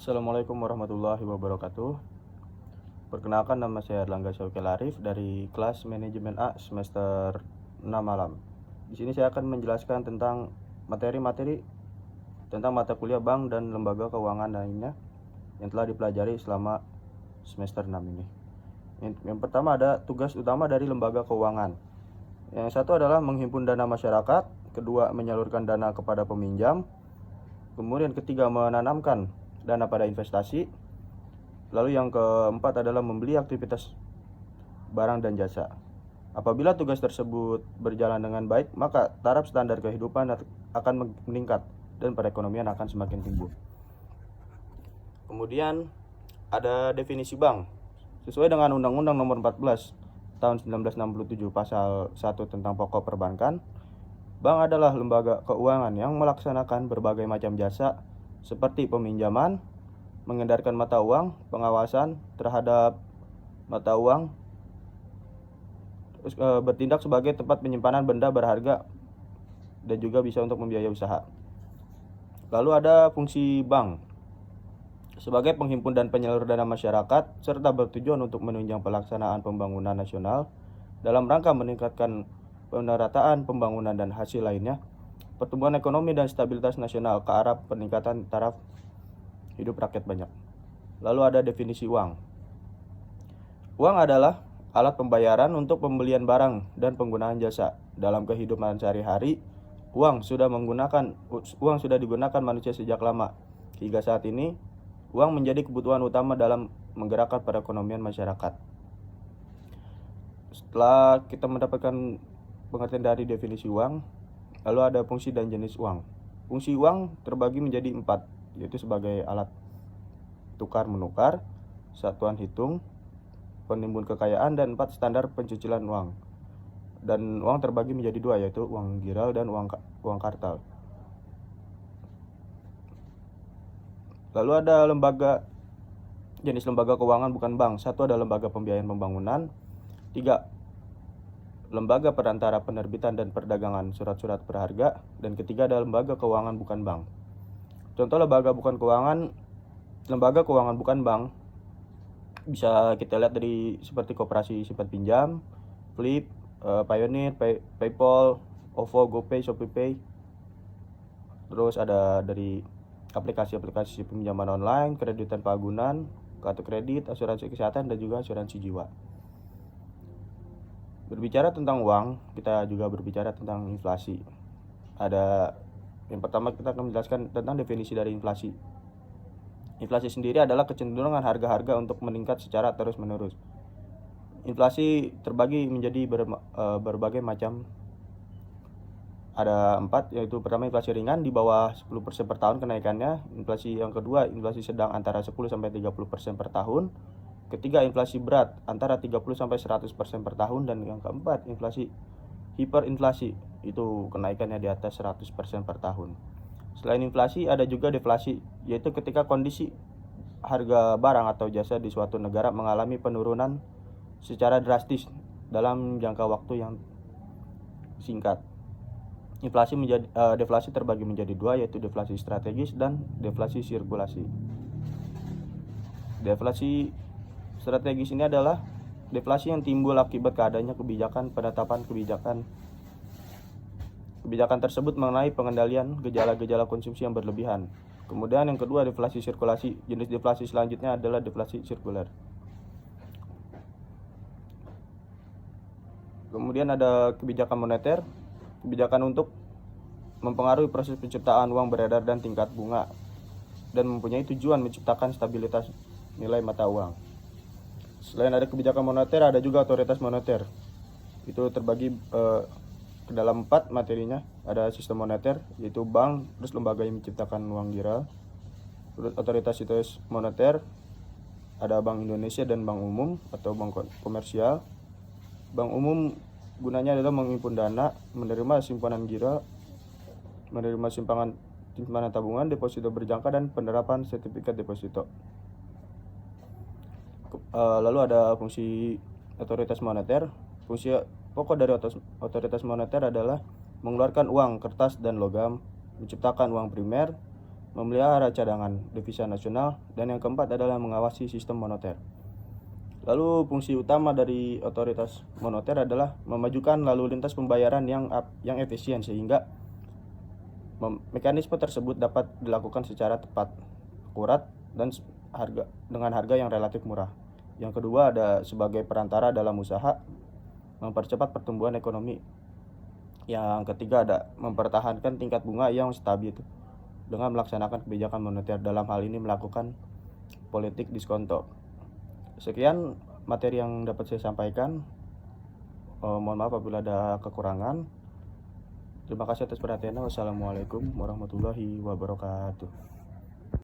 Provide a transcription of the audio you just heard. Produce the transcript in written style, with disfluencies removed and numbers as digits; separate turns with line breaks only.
Assalamualaikum warahmatullahi wabarakatuh. Perkenalkan, nama saya Erlangga Syauqil Arif dari kelas Manajemen A semester 6 malam. Di sini saya akan menjelaskan tentang materi-materi tentang mata kuliah bank dan lembaga keuangan lainnya yang telah dipelajari selama semester 6 ini. Yang pertama ada tugas utama dari lembaga keuangan. Yang satu adalah menghimpun dana masyarakat, kedua menyalurkan dana kepada peminjam, kemudian ketiga menanamkan dana pada investasi. Lalu yang keempat adalah membeli aktivitas barang dan jasa. Apabila tugas tersebut berjalan dengan baik, maka taraf standar kehidupan akan meningkat dan perekonomian akan semakin tumbuh. Kemudian ada definisi bank. Sesuai dengan Undang-Undang Nomor 14 tahun 1967 pasal 1 tentang pokok perbankan, bank adalah lembaga keuangan yang melaksanakan berbagai macam jasa seperti peminjaman, mengedarkan mata uang, pengawasan terhadap mata uang, bertindak sebagai tempat penyimpanan benda berharga, dan juga bisa untuk membiayai usaha. Lalu ada fungsi bank sebagai penghimpun dan penyalur dana masyarakat, serta bertujuan untuk menunjang pelaksanaan pembangunan nasional dalam rangka meningkatkan pemerataan pembangunan dan hasil lainnya, pertumbuhan ekonomi dan stabilitas nasional ke arah peningkatan taraf hidup rakyat banyak. Lalu ada definisi uang. Uang adalah alat pembayaran untuk pembelian barang dan penggunaan jasa. Dalam kehidupan sehari-hari, uang sudah digunakan manusia sejak lama. Hingga saat ini, uang menjadi kebutuhan utama dalam menggerakkan perekonomian masyarakat. Setelah kita mendapatkan pengertian dari definisi uang, lalu ada fungsi dan jenis uang. Fungsi uang terbagi menjadi 4, yaitu sebagai alat tukar menukar, satuan hitung, penimbun kekayaan, dan 4 standar pencicilan uang. Dan uang terbagi menjadi 2, yaitu uang giral dan uang kartal. Lalu ada jenis lembaga keuangan bukan bank. 1 ada lembaga pembiayaan pembangunan, 3 lembaga perantara penerbitan dan perdagangan surat-surat berharga, dan ketiga ada lembaga keuangan bukan bank. Contoh lembaga keuangan bukan bank bisa kita lihat dari seperti Koperasi Simpan Pinjam, Flip, Pioneer, PayPal, OVO, GoPay, ShopeePay. Terus ada dari aplikasi-aplikasi pinjaman online, kredit tanpa agunan, kartu kredit, asuransi kesehatan, dan juga asuransi jiwa. Berbicara tentang uang, kita juga berbicara tentang inflasi. Yang pertama kita akan menjelaskan tentang definisi dari inflasi. Inflasi sendiri adalah kecenderungan harga-harga untuk meningkat secara terus-menerus. Inflasi terbagi menjadi berbagai macam. Ada 4, yaitu pertama inflasi ringan di bawah 10% per tahun kenaikannya. Inflasi yang kedua, inflasi sedang antara 10-30% per tahun. Ketiga, inflasi berat antara 30-100% per tahun. Dan yang keempat, inflasi hiperinflasi, itu kenaikannya di atas 100% per tahun. Selain inflasi, ada juga deflasi, yaitu ketika kondisi harga barang atau jasa di suatu negara mengalami penurunan secara drastis dalam jangka waktu yang singkat. Deflasi terbagi menjadi 2, yaitu deflasi strategis dan deflasi sirkulasi. Deflasi strategis ini adalah deflasi yang timbul akibat keadaannya kebijakan tersebut mengenai pengendalian gejala-gejala konsumsi yang berlebihan. Kemudian yang kedua, deflasi sirkulasi. Jenis deflasi selanjutnya adalah deflasi sirkuler. Kemudian ada kebijakan moneter, kebijakan untuk mempengaruhi proses penciptaan uang beredar dan tingkat bunga, dan mempunyai tujuan menciptakan stabilitas nilai mata uang. Selain ada kebijakan moneter, ada juga otoritas moneter. Itu terbagi ke dalam 4 materinya. Ada sistem moneter, yaitu bank, terus lembaga yang menciptakan uang giral. Terus otoritas moneter, ada Bank Indonesia dan Bank Umum atau bank komersial. Bank umum gunanya adalah menghimpun dana, menerima simpanan giral, menerima simpanan tabungan, deposito berjangka, dan penerapan sertifikat deposito. Lalu ada fungsi otoritas moneter. Fungsi pokok dari otoritas moneter adalah mengeluarkan uang kertas dan logam, menciptakan uang primer, memelihara cadangan devisa nasional, dan yang keempat adalah mengawasi sistem moneter. Lalu fungsi utama dari otoritas moneter adalah memajukan lalu lintas pembayaran yang efisien sehingga mekanisme tersebut dapat dilakukan secara tepat, akurat, dan dengan harga yang relatif murah. Yang kedua ada sebagai perantara dalam usaha, mempercepat pertumbuhan ekonomi. Yang ketiga ada mempertahankan tingkat bunga yang stabil dengan melaksanakan kebijakan moneter, dalam hal ini melakukan politik diskonto. Sekian materi yang dapat saya sampaikan. Mohon maaf apabila ada kekurangan. Terima kasih atas perhatiannya. Wassalamualaikum warahmatullahi wabarakatuh.